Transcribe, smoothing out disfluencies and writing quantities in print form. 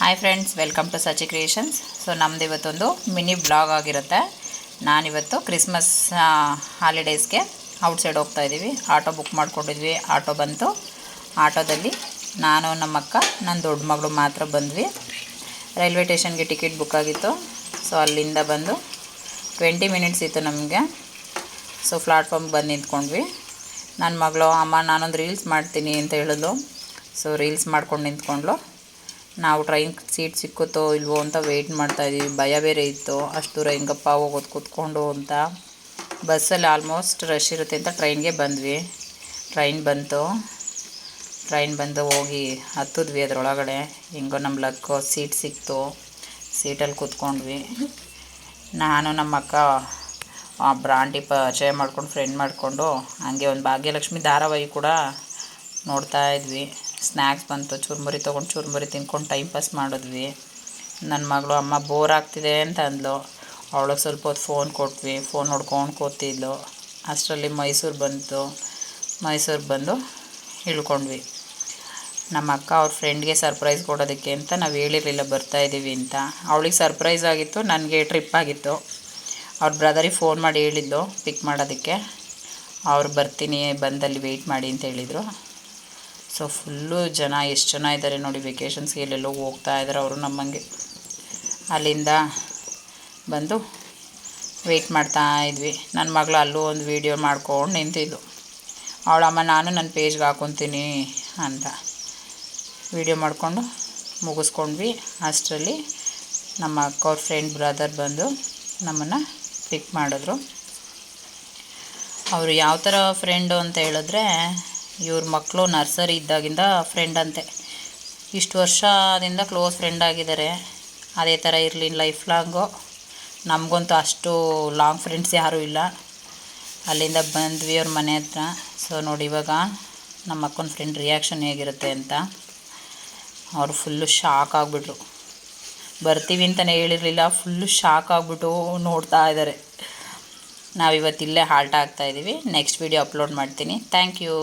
Hi friends, welcome to Sachi creations. So ನಮ್ಮದು ಇವತ್ತೊಂದು mini blog ಆಗಿರುತ್ತೆ. ನಾನಿವತ್ತು ಕ್ರಿಸ್ಮಸ್ ಹಾಲಿಡೇಸ್ಗೆ ಔಟ್ಸೈಡ್ ಹೋಗ್ತಾಯಿದ್ದೀವಿ. ಆಟೋ ಬುಕ್ ಮಾಡ್ಕೊಂಡಿದ್ವಿ. ಆಟೋ ಬಂತು. ಆಟೋದಲ್ಲಿ ನಾನು, ನಮ್ಮ ಅಕ್ಕ, ನನ್ನ ದೊಡ್ಡ ಮಗಳು ಮಾತ್ರ ಬಂದ್ವಿ. ರೈಲ್ವೆ ಸ್ಟೇಷನ್ಗೆ ಟಿಕೆಟ್ ಬುಕ್ ಆಗಿತ್ತು. ಸೊ ಅಲ್ಲಿಂದ ಬಂದು 20 ಮಿನಿಟ್ಸ್ ಇತ್ತು ನಮಗೆ. ಸೊ ಪ್ಲಾಟ್ಫಾರ್ಮ್ಗೆ ಬಂದು ನಿಂತ್ಕೊಂಡ್ವಿ. ನನ್ನ ಮಗಳು, ಅಮ್ಮ ನಾನೊಂದು ರೀಲ್ಸ್ ಮಾಡ್ತೀನಿ ಅಂತ ಹೇಳಿದ್ಲು. ಸೊ ರೀಲ್ಸ್ ಮಾಡ್ಕೊಂಡು ನಿಂತ್ಕೊಂಡ್ಲು. ನಾವು ಟ್ರೈನ್ ಸೀಟ್ ಸಿಕ್ಕುತ್ತೋ ಇಲ್ವೋ ಅಂತ ವೆಯ್ಟ್ ಮಾಡ್ತಾಯಿದ್ವಿ. ಭಯ ಬೇರೆ ಇತ್ತು, ಅಷ್ಟು ದೂರ ಹೆಂಗಪ್ಪ ಹೋಗೋದು ಕೂತ್ಕೊಂಡು ಅಂತ. ಬಸ್ಸಲ್ಲಿ ಆಲ್ಮೋಸ್ಟ್ ರಶ್ ಇರುತ್ತೆ ಅಂತ ಟ್ರೈನ್ಗೆ ಬಂದ್ವಿ. ಟ್ರೈನ್ ಬಂದು ಹೋಗಿ ಹತ್ತಿದ್ವಿ. ಅದರೊಳಗಡೆ ಹೆಂಗೋ ನಮ್ಮ ಲಕ್ಕು ಸೀಟ್ ಸಿಕ್ತು. ಸೀಟಲ್ಲಿ ಕೂತ್ಕೊಂಡ್ವಿ. ನಾನು ನಮ್ಮ ಅಕ್ಕ ಬ್ರಾಂಟಿ ಪರಿಚಯ ಮಾಡ್ಕೊಂಡು ಫ್ರೆಂಡ್ ಮಾಡಿಕೊಂಡು ಹಂಗೆ ಒಂದು ಭಾಗ್ಯಲಕ್ಷ್ಮಿ ಧಾರಾವಾಹಿ ಕೂಡ ನೋಡ್ತಾಯಿದ್ವಿ. ಸ್ನ್ಯಾಕ್ಸ್ ಬಂತು, ಚುರುಮುರಿ ತೊಗೊಂಡು ಚುರುಮುರಿ ತಿನ್ಕೊಂಡು ಟೈಮ್ ಪಾಸ್ ಮಾಡಿದ್ವಿ. ನನ್ನ ಮಗಳು, ಅಮ್ಮ ಬೋರ್ ಆಗ್ತಿದೆ ಅಂತ ಅಂದ್ಲು. ಅವಳಿಗೆ ಸ್ವಲ್ಪ ಹೊತ್ತು ಫೋನ್ ಕೊಟ್ವಿ. ಫೋನ್ ನೋಡ್ಕೊಂಡು ಕೂತಿದ್ಲು. ಅಷ್ಟರಲ್ಲಿ ಮೈಸೂರು ಬಂದು ಇಳ್ಕೊಂಡ್ವಿ. ನಮ್ಮ ಅಕ್ಕ ಅವ್ರ ಫ್ರೆಂಡ್ಗೆ ಸರ್ಪ್ರೈಸ್ ಕೊಡೋದಕ್ಕೆ ಅಂತ ನಾವು ಹೇಳಿರಲಿಲ್ಲ ಬರ್ತಾಯಿದ್ದೀವಿ ಅಂತ. ಅವಳಿಗೆ ಸರ್ಪ್ರೈಸ್ ಆಗಿತ್ತು, ನನಗೆ ಟ್ರಿಪ್ ಆಗಿತ್ತು. ಅವ್ರ ಬ್ರದರಿಗೆ ಫೋನ್ ಮಾಡಿ ಹೇಳಿದ್ಲು ಪಿಕ್ ಮಾಡೋದಕ್ಕೆ. ಅವ್ರು ಬರ್ತೀನಿ, ಬಂದಲ್ಲಿ ವೆಯ್ಟ್ ಮಾಡಿ ಅಂತ ಹೇಳಿದರು. ಸೊ ಫುಲ್ಲು ಜನ, ಎಷ್ಟು ಜನ ಇದ್ದಾರೆ ನೋಡಿ. ವೆಕೇಷನ್ಸ್ಗೆ ಎಲ್ಲೆಲ್ಲೋ ಹೋಗ್ತಾ ಇದ್ದಾರೆ ಅವರು ನಮ್ಮಂಗೆ. ಅಲ್ಲಿಂದ ಬಂದು ವೆಯ್ಟ್ ಮಾಡ್ತಾಯಿದ್ವಿ. ನನ್ನ ಮಗಳು ಅಲ್ಲೂ ಒಂದು ವೀಡಿಯೋ ಮಾಡ್ಕೊಂಡು ನಿಂತಿದ್ದು. ಅವಳಮ್ಮ ನಾನು ನನ್ನ ಪೇಜ್ಗೆ ಹಾಕ್ಕೊತೀನಿ ಅಂತ ವೀಡಿಯೋ ಮಾಡಿಕೊಂಡು ಮುಗಿಸ್ಕೊಂಡ್ವಿ. ಅಷ್ಟರಲ್ಲಿ ನಮ್ಮ ಅಕ್ಕ ಅವ್ರ ಫ್ರೆಂಡ್ ಬ್ರದರ್ ಬಂದು ನಮ್ಮನ್ನು ಪಿಕ್ ಮಾಡಿದ್ರು. ಅವರು ಯಾವ ಥರ ಫ್ರೆಂಡು ಅಂತ ಹೇಳಿದ್ರೆ, ಇವ್ರ ಮಕ್ಕಳು ನರ್ಸರಿ ಇದ್ದಾಗಿಂದ ಫ್ರೆಂಡ್ ಅಂತೆ. ಇಷ್ಟು ವರ್ಷದಿಂದ ಕ್ಲೋಸ್ ಫ್ರೆಂಡ್ ಆಗಿದ್ದಾರೆ. ಅದೇ ಥರ ಇರಲಿ ಲೈಫ್ ಲಾಂಗು. ನಮಗಂತೂ ಅಷ್ಟು ಲಾಂಗ್ ಫ್ರೆಂಡ್ಸ್ ಯಾರೂ ಇಲ್ಲ. ಅಲ್ಲಿಂದ ಬಂದ್ವಿ ಅವ್ರ ಮನೆ ಹತ್ರ. ಸೊ ನೋಡಿ ಇವಾಗ ನಮ್ಮ ಅಕ್ಕನ ಫ್ರೆಂಡ್ ರಿಯಾಕ್ಷನ್ ಹೇಗಿರುತ್ತೆ ಅಂತ. ಅವರು ಫುಲ್ಲು ಶಾಕ್ ಆಗಿಬಿಟ್ರು. ಬರ್ತೀವಿ ಅಂತಲೇ ಹೇಳಿರಲಿಲ್ಲ, ಫುಲ್ಲು ಶಾಕ್ ಆಗಿಬಿಟ್ಟು ನೋಡ್ತಾ ಇದ್ದಾರೆ. ನಾವಿವತ್ತು ಇಲ್ಲೇ ಹಾಲ್ಟ್ ಆಗ್ತಾಯಿದ್ದೀವಿ. ನೆಕ್ಸ್ಟ್ ವೀಡಿಯೋ ಅಪ್ಲೋಡ್ ಮಾಡ್ತೀನಿ. Thank you.